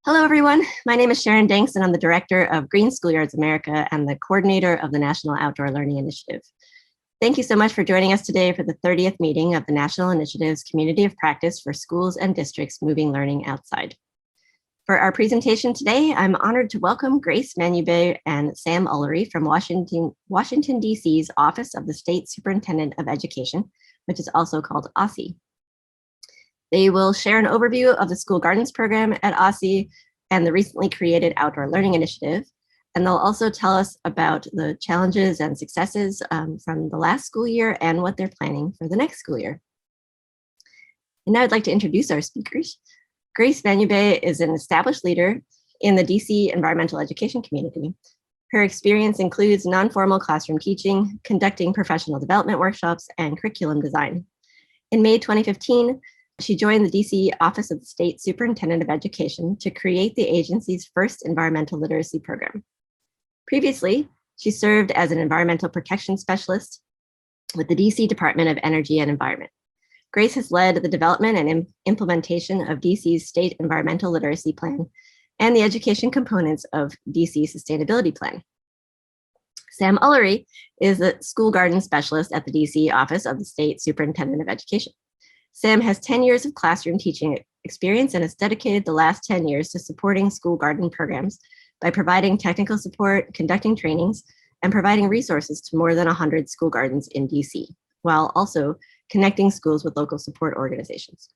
Hello, everyone. My name is Sharon Danks, and I'm the director of Green Schoolyards America and the coordinator of the National Outdoor Learning Initiative. Thank you so much for joining us today for the 30th meeting of the National Initiative's Community of Practice for Schools and Districts Moving Learning Outside. For our presentation today, I'm honored to welcome Grace Manubay and Sam Ullery from Washington, D.C.'s Office of the State Superintendent of Education, which is also called OSSE. They will share an overview of the School Gardens program at OSSE and the recently created Outdoor Learning Initiative. And they'll also tell us about the challenges and successes from the last school year and what they're planning for the next school year. And now I'd like to introduce our speakers. Grace Manubay is an established leader in the DC environmental education community. Her experience includes non-formal classroom teaching, conducting professional development workshops, and curriculum design. In May 2015, she joined the DC Office of the State Superintendent of Education to create the agency's first environmental literacy program. Previously, she served as an environmental protection specialist with the DC Department of Energy and Environment. Grace has led the development and implementation of DC's State Environmental Literacy Plan and the education components of DC's Sustainability Plan. Sam Ullery is the School Garden Specialist at the DC Office of the State Superintendent of Education. Sam has 10 years of classroom teaching experience and has dedicated the last 10 years to supporting school garden programs by providing technical support, conducting trainings, and providing resources to more than 100 school gardens in DC, while also connecting schools with local support organizations.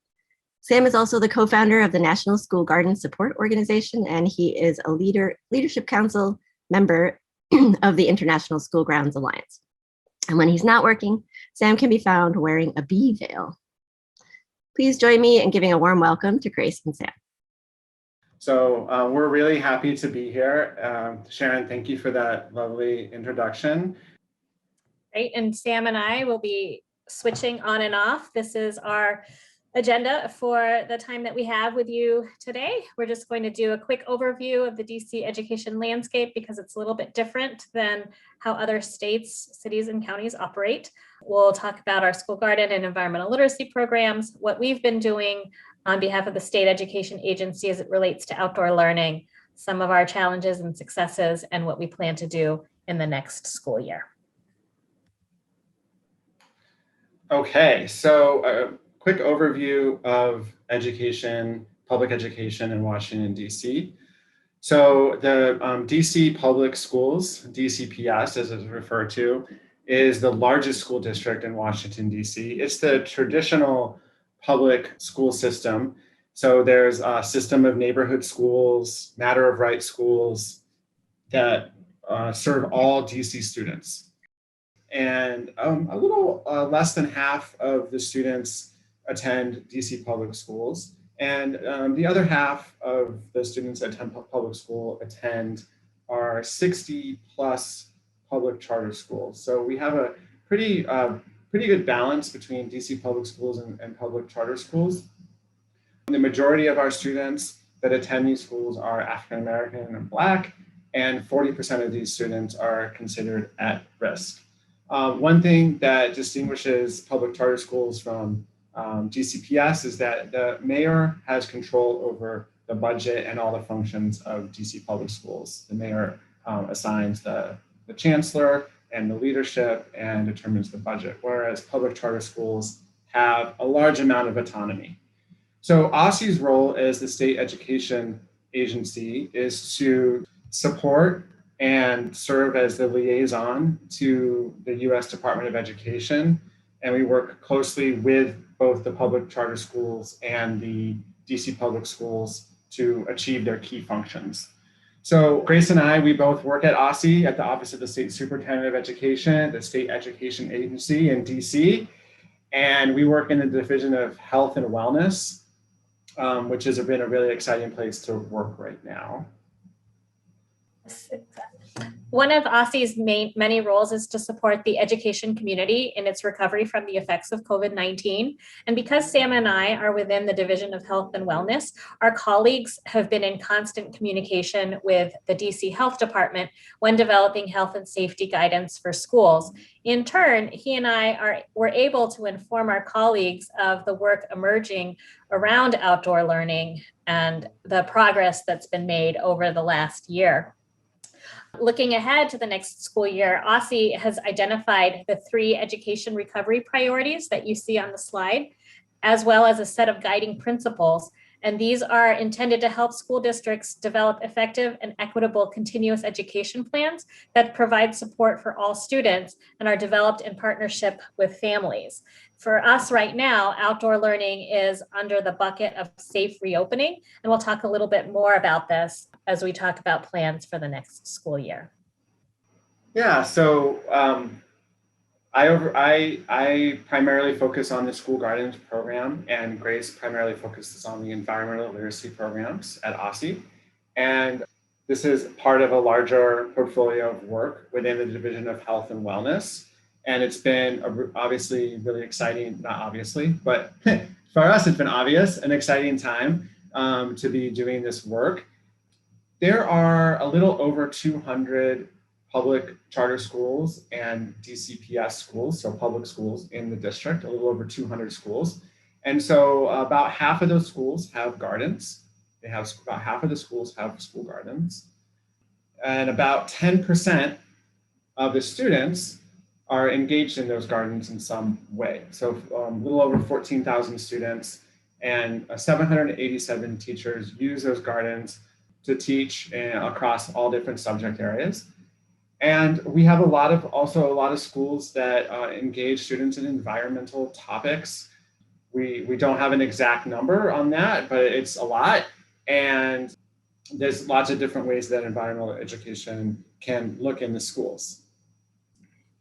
Sam is also the co-founder of the National School Garden Support Organization, and he is a leadership council member of the International School Grounds Alliance. And when he's not working, Sam can be found wearing a bee veil. Please join me in giving a warm welcome to Grace and Sam. So we're really happy to be here. Sharon, thank you for that lovely introduction. Great, and Sam and I will be switching on and off. This is our agenda for the time that we have with you today. We're just going to do a quick overview of the DC education landscape because it's a little bit different than how other states, cities, and counties operate. We'll talk about our school garden and environmental literacy programs, what we've been doing on behalf of the state education agency as it relates to outdoor learning, some of our challenges and successes, and what we plan to do in the next school year. Okay, so quick overview of education, public education in Washington, D.C. So the DC Public Schools, DCPS as it's referred to, is the largest school district in Washington, D.C. It's the traditional public school system. So there's a system of neighborhood schools, matter of right schools that serve all DC students. And a little less than half of the students attend DC public schools. And the other half of the students that attend public school attend our 60 plus public charter schools. So we have a pretty good balance between DC public schools and public charter schools. The majority of our students that attend these schools are African American and Black, and 40% of these students are considered at risk. One thing that distinguishes public charter schools from DCPS is that the mayor has control over the budget and all the functions of DC public schools. The mayor assigns the chancellor and the leadership and determines the budget, whereas public charter schools have a large amount of autonomy. So OSSE's role as the state education agency is to support and serve as the liaison to the US Department of Education. And we work closely with both the public charter schools and the DC public schools to achieve their key functions. So Grace and I, we both work at OSSE at the Office of the State Superintendent of Education, the state education agency in DC. And we work in the Division of Health and Wellness, which has been a really exciting place to work right now. Well, One of OSSE's many roles is to support the education community in its recovery from the effects of COVID-19. And because Sam and I are within the Division of Health and Wellness, our colleagues have been in constant communication with the DC Health Department when developing health and safety guidance for schools. In turn, he and I were able to inform our colleagues of the work emerging around outdoor learning and the progress that's been made over the last year. Looking ahead to the next school year, OSSE has identified the 3 education recovery priorities that you see on the slide, as well as a set of guiding principles. And these are intended to help school districts develop effective and equitable continuous education plans that provide support for all students and are developed in partnership with families. For us right now, outdoor learning is under the bucket of safe reopening, and we'll talk a little bit more about this as we talk about plans for the next school year. Yeah, so I primarily focus on the school gardens program, and Grace primarily focuses on the environmental literacy programs at OSSE. And this is part of a larger portfolio of work within the Division of Health and Wellness. And it's been obviously really exciting, not obviously, but for us, it's been obvious, an exciting time to be doing this work. There are a little over 200 public charter schools and DCPS schools, so public schools in the district, a little over 200 schools. And so about half of those schools have gardens. About half of the schools have school gardens. And about 10% of the students are engaged in those gardens in some way. So a little over 14,000 students and 787 teachers use those gardens to teach across all different subject areas. And we have also a lot of schools that engage students in environmental topics. We don't have an exact number on that, but it's a lot. And there's lots of different ways that environmental education can look in the schools.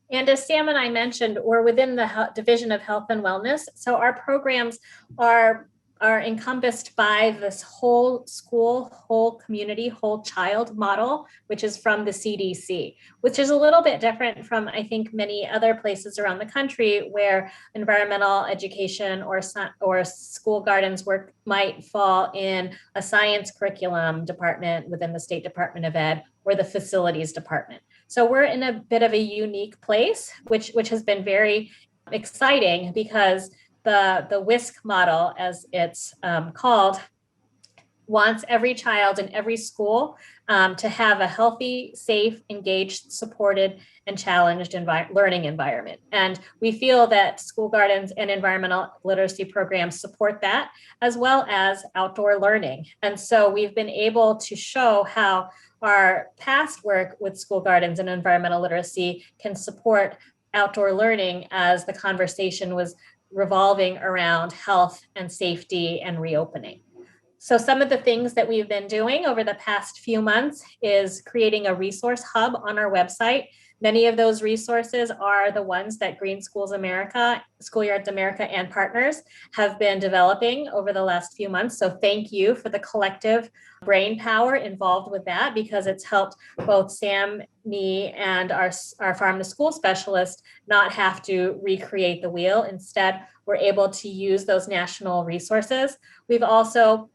And as Sam and I mentioned, we're within the Division of Health and Wellness. So our programs are encompassed by this whole school, whole community, whole child model, which is from the CDC, which is a little bit different from, I think, many other places around the country where environmental education or school gardens work might fall in a science curriculum department within the State Department of Ed or the facilities department. So we're in a bit of a unique place, which has been very exciting because the WISC model, as it's called, wants every child in every school to have a healthy, safe, engaged, supported, and challenged learning environment. And we feel that school gardens and environmental literacy programs support that, as well as outdoor learning. And so we've been able to show how our past work with school gardens and environmental literacy can support outdoor learning as the conversation was revolving around health and safety and reopening. So some of the things that we've been doing over the past few months is creating a resource hub on our website. Many of those resources are the ones that Green Schools America, Schoolyards America, and partners have been developing over the last few months. So thank you for the collective brain power involved with that, because it's helped both Sam, me, and our farm to school specialist not have to recreate the wheel. Instead, we're able to use those national resources. We've also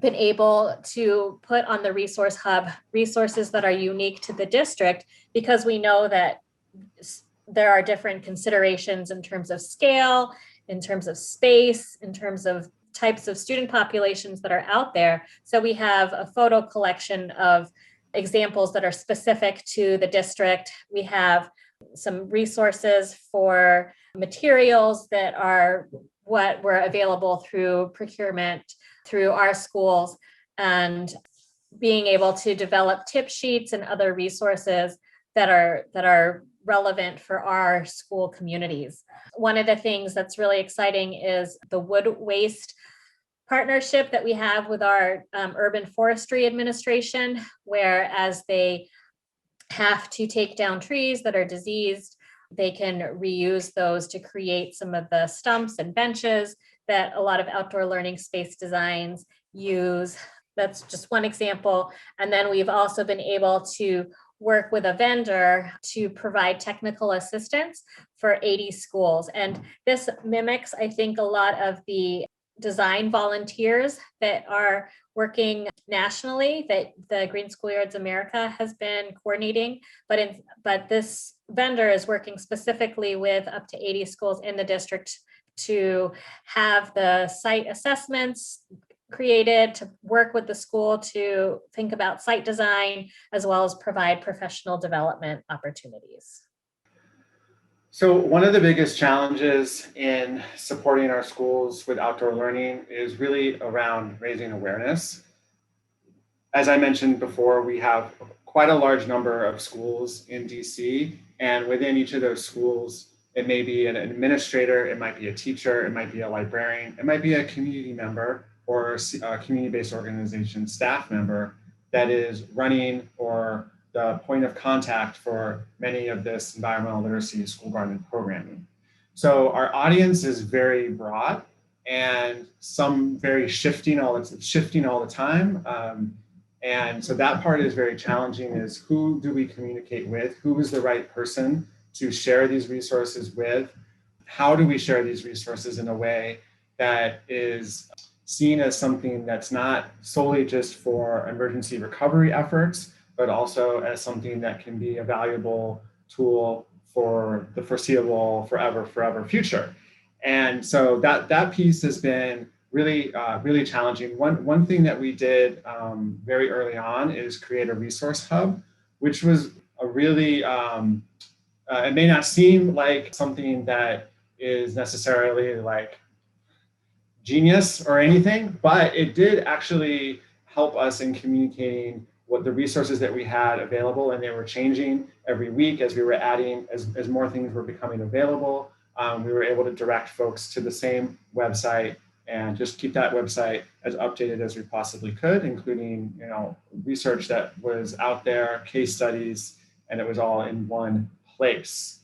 been able to put on the resource hub resources that are unique to the district, because we know that there are different considerations in terms of scale, in terms of space, in terms of types of student populations that are out there. So we have a photo collection of examples that are specific to the district. We have some resources for materials that are what were available through procurement through our schools, and being able to develop tip sheets and other resources that are relevant for our school communities. One of the things that's really exciting is the wood waste partnership that we have with our Urban Forestry Administration, where as they have to take down trees that are diseased, they can reuse those to create some of the stumps and benches that a lot of outdoor learning space designs use. That's just one example. And then we've also been able to work with a vendor to provide technical assistance for 80 schools. And this mimics, I think, a lot of the design volunteers that are working nationally that the Green Schoolyards America has been coordinating, but this vendor is working specifically with up to 80 schools in the district to have the site assessments created, to work with the school to think about site design, as well as provide professional development opportunities. So one of the biggest challenges in supporting our schools with outdoor learning is really around raising awareness. As I mentioned before, we have quite a large number of schools in DC, and within each of those schools, it may be an administrator, it might be a teacher, it might be a librarian, it might be a community member or a community-based organization staff member that is running or the point of contact for many of this environmental literacy school garden programming. So our audience is very broad and some very shifting all the time. And so that part is very challenging, is who do we communicate with? Who is the right person to share these resources with? How do we share these resources in a way that is seen as something that's not solely just for emergency recovery efforts, but also as something that can be a valuable tool for the foreseeable forever future. And so that piece has been really challenging. One thing that we did very early on is create a resource hub, which was a really, it may not seem like something that is necessarily like genius or anything, but it did actually help us in communicating what the resources that we had available, and they were changing every week as we were adding, as more things were becoming available. We were able to direct folks to the same website and just keep that website as updated as we possibly could, including research that was out there, case studies, and it was all in one place.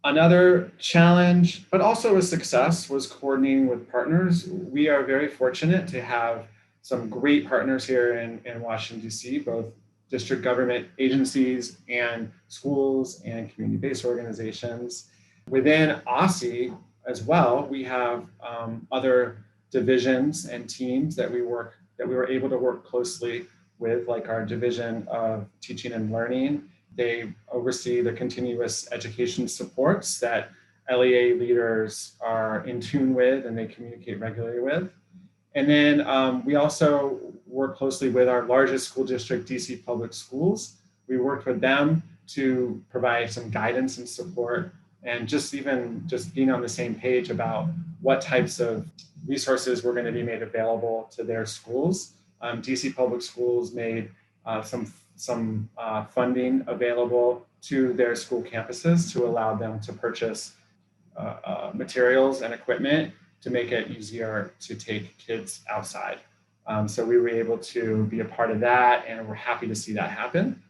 Another challenge, but also a success, was coordinating with partners. We are very fortunate to have some great partners here in Washington, D.C., both district government agencies and schools and community-based organizations. Within OSSE as well, we have other divisions and teams that we were able to work closely with, like our Division of Teaching and Learning. They oversee the continuous education supports that LEA leaders are in tune with and they communicate regularly with. And then we also work closely with our largest school district, DC Public Schools. We worked with them to provide some guidance and support, and just being on the same page about what types of resources were going to be made available to their schools. DC Public Schools made some funding available to their school campuses to allow them to purchase materials and equipment to make it easier to take kids outside. So we were able to be a part of that, and we're happy to see that happen.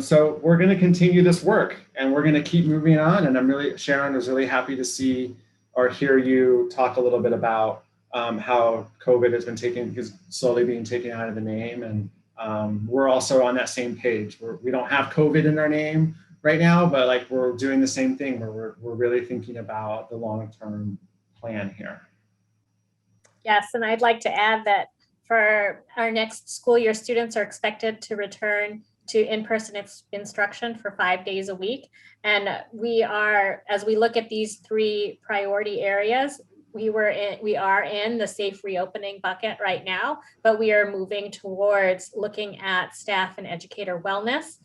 So we're going to continue this work, and we're going to keep moving on. And Sharon was really happy to see or hear you talk a little bit about how COVID has been slowly being taken out of the name. And we're also on that same page. We don't have COVID in our name right now, but like we're doing the same thing where we're really thinking about the long-term plan here. Yes, and I'd like to add that for our next school year, students are expected to return to in-person instruction for 5 days a week. And as we look at these three priority areas, we are in the safe reopening bucket right now, but we are moving towards looking at staff and educator wellness,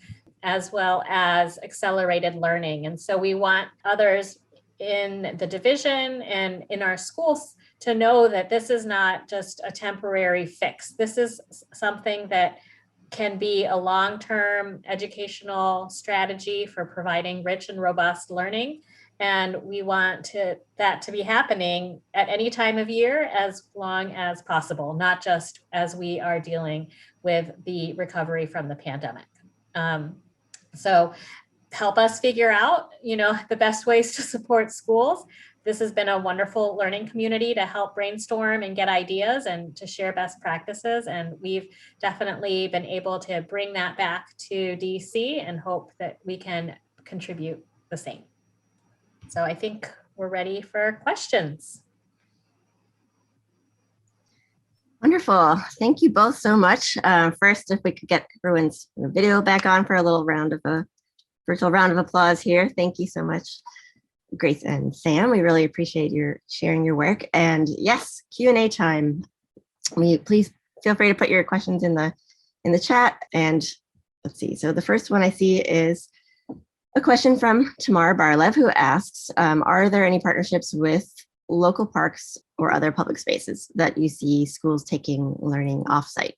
as well as accelerated learning. And so we want others in the division and in our schools to know that this is not just a temporary fix. This is something that can be a long-term educational strategy for providing rich and robust learning. And we want that to be happening at any time of year as long as possible, not just as we are dealing with the recovery from the pandemic. So help us figure out, the best ways to support schools this has been a wonderful learning community to help brainstorm and get ideas and to share best practices. And we've definitely been able to bring that back to DC and hope that we can contribute the same. So I think we're ready for questions. Wonderful. Thank you both so much. First, if we could get everyone's video back on for a little virtual round of applause here. Thank you so much, Grace and Sam. We really appreciate your sharing your work. And yes, Q&A time. Please feel free to put your questions in the chat. And let's see. So the first one I see is a question from Tamar Barlev, who asks, are there any partnerships with local parks or other public spaces that you see schools taking learning offsite?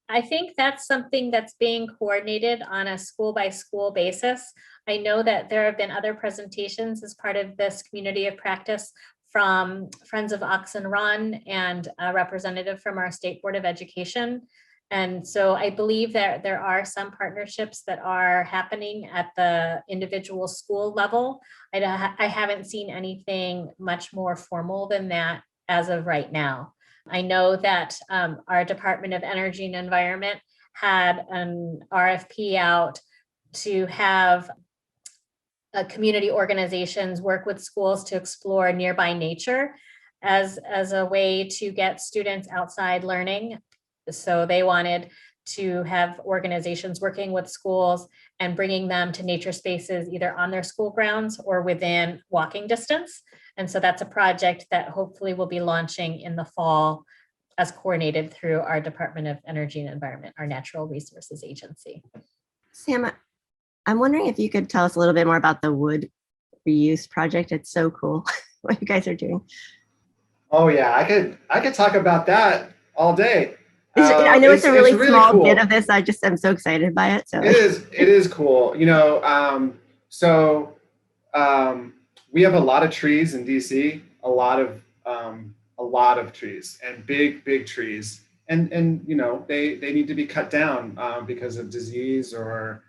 I think that's something that's being coordinated on a school by school basis. I know that there have been other presentations as part of this community of practice from Friends of Oxen Run and a representative from our State Board of Education. And so I believe that there are some partnerships that are happening at the individual school level. I haven't seen anything much more formal than that as of right now. I know that our Department of Energy and Environment had an RFP out to have community organizations work with schools to explore nearby nature as a way to get students outside learning. So they wanted to have organizations working with schools and bringing them to nature spaces either on their school grounds or within walking distance. And so that's a project that hopefully will be launching in the fall as coordinated through our Department of Energy and Environment, our Natural Resources Agency. Sam, I'm wondering if you could tell us a little bit more about the wood reuse project. It's so cool what you guys are doing. Oh yeah, I could talk about that all day. I know it's a really small cool bit of this. I'm so excited by it. So it is cool. You know, we have a lot of trees in DC, a lot of trees and big trees, and you know they need to be cut down because of disease or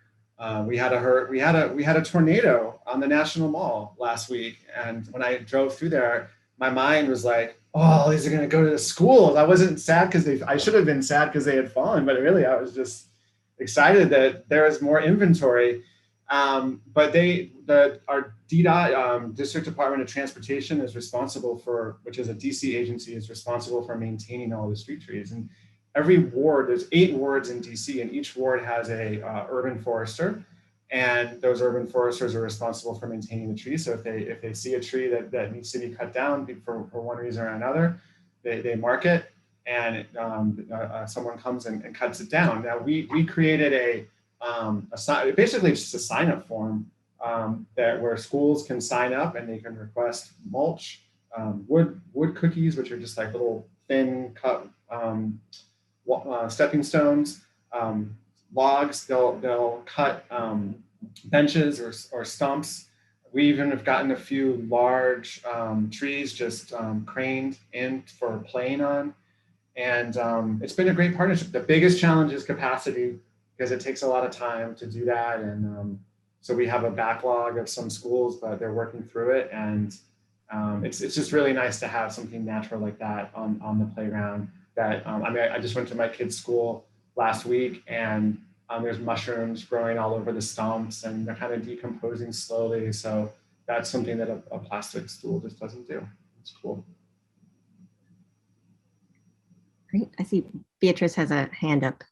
we had a tornado on the National Mall last week, and when I drove through there, my mind was like, oh, these are going to go to the schools. I wasn't sad because I should have been sad because they had fallen, but really I was just excited that there was more inventory. But our DDOT, District Department of Transportation, is responsible for, which is a DC agency, is responsible for maintaining all the street trees. And every ward, there's 8 wards in DC, and each ward has a urban forester. And those urban foresters are responsible for maintaining the trees. So if they see a tree that needs to be cut down for one reason or another, they mark it, and someone comes and cuts it down. Now we created basically just a sign up form where schools can sign up and they can request mulch, wood cookies, which are just like little thin cut stepping stones, logs. They'll cut benches or stumps. We even have gotten a few large trees just craned in for playing on. And it's been a great partnership. The biggest challenge is capacity, because it takes a lot of time to do that. And so we have a backlog of some schools, but they're working through it. And it's just really nice to have something natural like that on the playground. That I mean, I just went to my kids' school last week, and there's mushrooms growing all over the stumps, and they're kind of decomposing slowly. So that's something that a plastic stool just doesn't do. It's cool. Great. I see Beatrice has a hand up.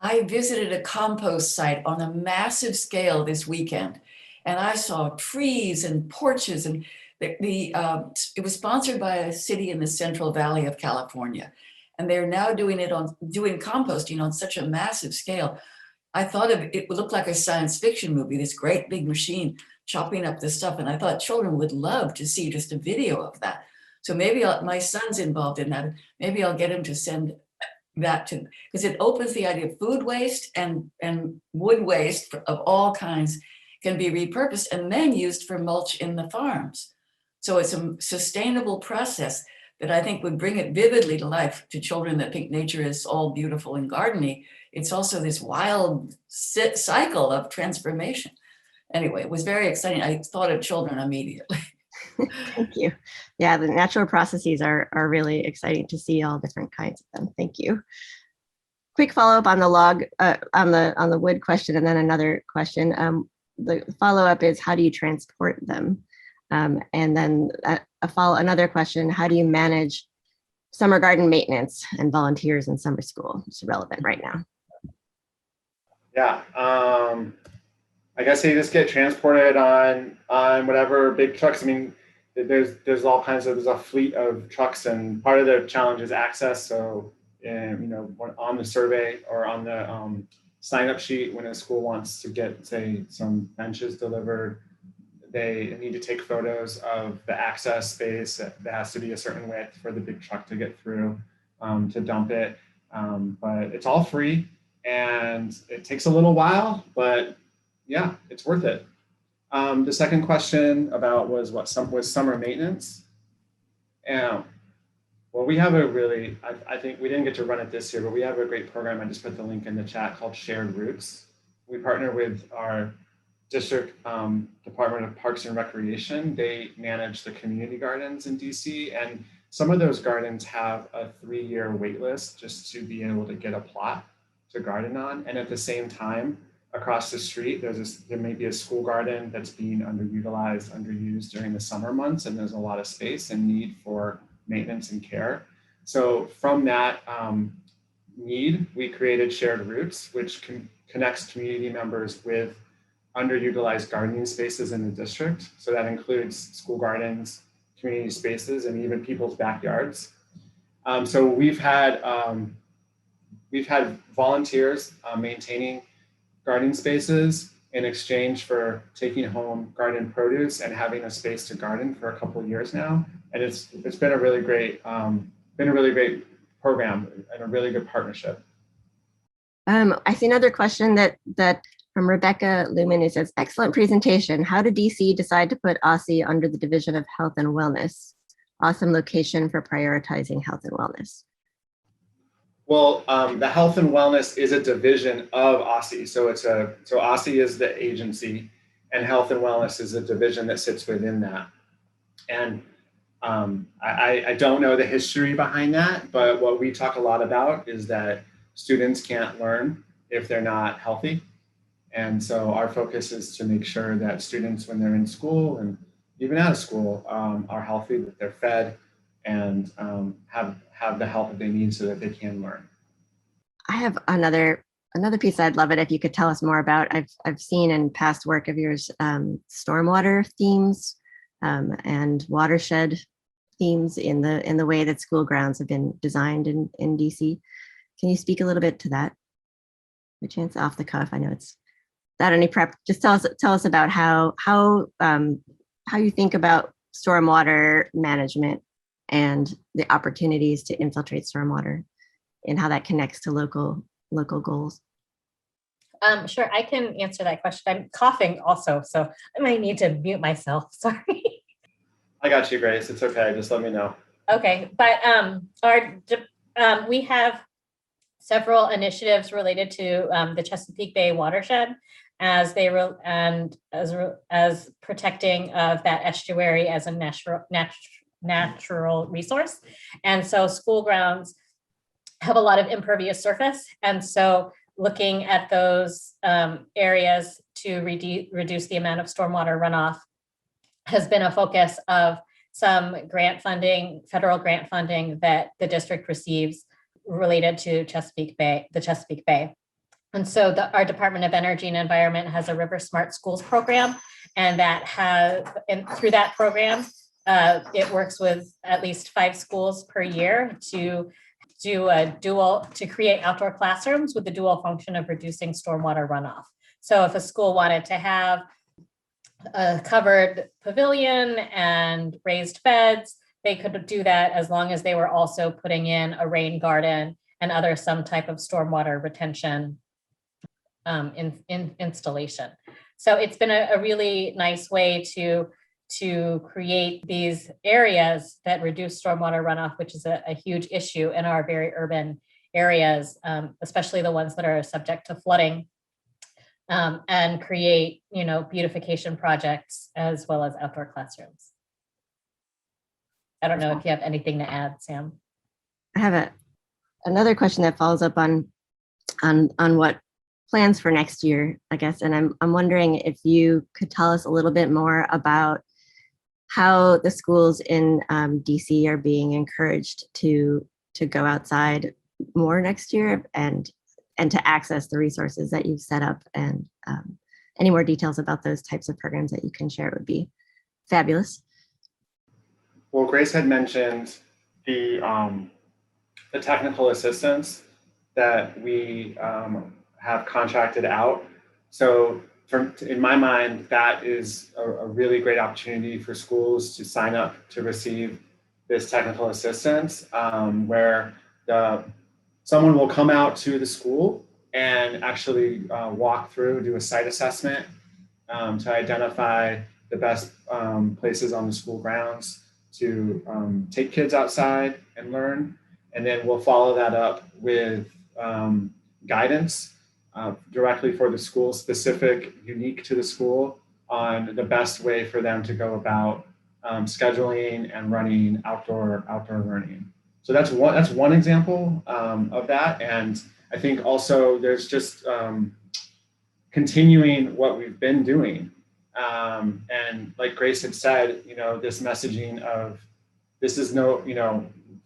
I visited a compost site on a massive scale this weekend, and I saw trees and porches, and it was sponsored by a city in the Central Valley of California, and they're now doing composting on such a massive scale. I thought it would look like a science fiction movie, this great big machine chopping up this stuff, and I thought children would love to see just a video of that. So maybe my son's involved in that. Maybe I'll get him to send that to, because it opens the idea of food waste and wood waste of all kinds can be repurposed and then used for mulch in the farms. So it's a sustainable process that I think would bring it vividly to life to children that think nature is all beautiful and gardeny. It's also this wild cycle of transformation. Anyway, it was very exciting. I thought of children immediately. Thank you. Yeah, the natural processes are really exciting to see, all different kinds of them. Thank you. Quick follow-up on the on the wood question, and then another question. The follow-up is, how do you transport them? And then another question, how do you manage summer garden maintenance and volunteers in summer school? It's relevant right now. Yeah, I guess they just get transported on whatever big trucks. I mean, there's all kinds of, there's a fleet of trucks, and part of the challenge is access. So, on the survey or on the sign-up sheet, when a school wants to get, say, some benches delivered, they need to take photos of the access space. There has to be a certain width for the big truck to get through to dump it. But it's all free, and it takes a little while, but yeah, it's worth it. The second question about was summer maintenance. Well, we have a really, I think we didn't get to run it this year, but we have a great program. I just put the link in the chat called Shared Routes. We partner with our district Department of Parks and Recreation. They manage the community gardens in DC, and some of those gardens have a 3-year wait list just to be able to get a plot to garden on. And at the same time, across the street, there may be a school garden that's being underused during the summer months, and there's a lot of space and need for maintenance and care. So from that need, we created Shared Routes, which connects community members with underutilized gardening spaces in the district. So that includes school gardens, community spaces, and even people's backyards. So we've had volunteers maintaining gardening spaces in exchange for taking home garden produce and having a space to garden for a couple of years now. And it's been a really great program and a really good partnership. I see another question that from Rebecca Lumen. It says, excellent presentation. How did DC decide to put OSSE under the Division of Health and Wellness? Awesome location for prioritizing health and wellness. Well, the health and wellness is a division of OSSE. So so OSSE is the agency, and health and wellness is a division that sits within that. And I don't know the history behind that, but what we talk a lot about is that students can't learn if they're not healthy. And so our focus is to make sure that students, when they're in school and even out of school, are healthy, that they're fed, and have the help that they need so that they can learn. I have another piece I'd love it if you could tell us more about. I've seen in past work of yours stormwater themes and watershed themes in the way that school grounds have been designed in DC. Can you speak a little bit to that? A chance off the cuff. I know it's without any prep. Just tell us about how you think about stormwater management and the opportunities to infiltrate stormwater, and how that connects to local goals. Sure, I can answer that question. I'm coughing also, so I might need to mute myself. Sorry. I got you, Grace. It's okay. Just let me know. Okay, but we have several initiatives related to the Chesapeake Bay watershed as protecting of that estuary as a natural resource. And so school grounds have a lot of impervious surface. And so looking at those areas to reduce the amount of stormwater runoff has been a focus of some grant funding, federal grant funding that the district receives related to the Chesapeake Bay. And so our Department of Energy and Environment has a River Smart Schools program, and through that program, it works with at least 5 schools per year to create outdoor classrooms with the dual function of reducing stormwater runoff. So if a school wanted to have a covered pavilion and raised beds, they could do that as long as they were also putting in a rain garden and some type of stormwater retention installation. So it's been a really nice way to create these areas that reduce stormwater runoff, which is a huge issue in our very urban areas, especially the ones that are subject to flooding, and create, beautification projects as well as outdoor classrooms. I don't know if you have anything to add, Sam. I have another question that follows up on what plans for next year, I guess. And I'm wondering if you could tell us a little bit more about how the schools in DC are being encouraged to go outside more next year and to access the resources that you've set up, and any more details about those types of programs that you can share would be fabulous. Well, Grace had mentioned the technical assistance that we have contracted out. So in my mind, that is a really great opportunity for schools to sign up to receive this technical assistance, where someone will come out to the school and actually walk through, do a site assessment to identify the best places on the school grounds to take kids outside and learn. And then we'll follow that up with guidance directly for the school, specific, unique to the school, on the best way for them to go about scheduling and running outdoor learning. So that's one example of that. And I think also there's just continuing what we've been doing. And like Grace had said, this messaging of this is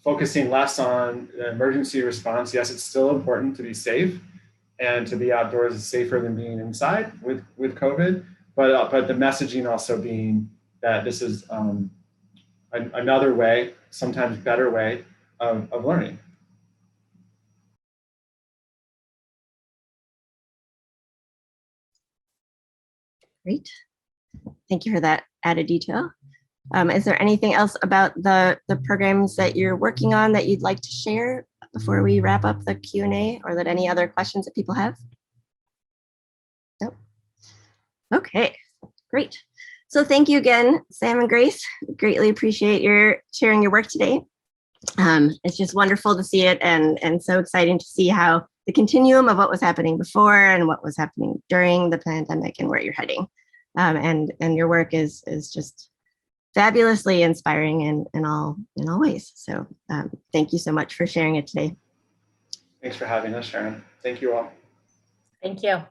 focusing less on the emergency response. Yes, it's still important to be safe, and to be outdoors is safer than being inside with COVID. But the messaging also being that this is another way, sometimes better way of learning. Great. Thank you for that added detail. Is there anything else about the programs that you're working on that you'd like to share before we wrap up the Q&A, or that any other questions that people have? Nope. Okay, great. So thank you again, Sam and Grace. Greatly appreciate your sharing your work today. It's just wonderful to see it, and so exciting to see how the continuum of what was happening before and what was happening during the pandemic and where you're heading. And your work is just fabulously inspiring in all ways. So thank you so much for sharing it today. Thanks for having us, Sharon. Thank you all. Thank you.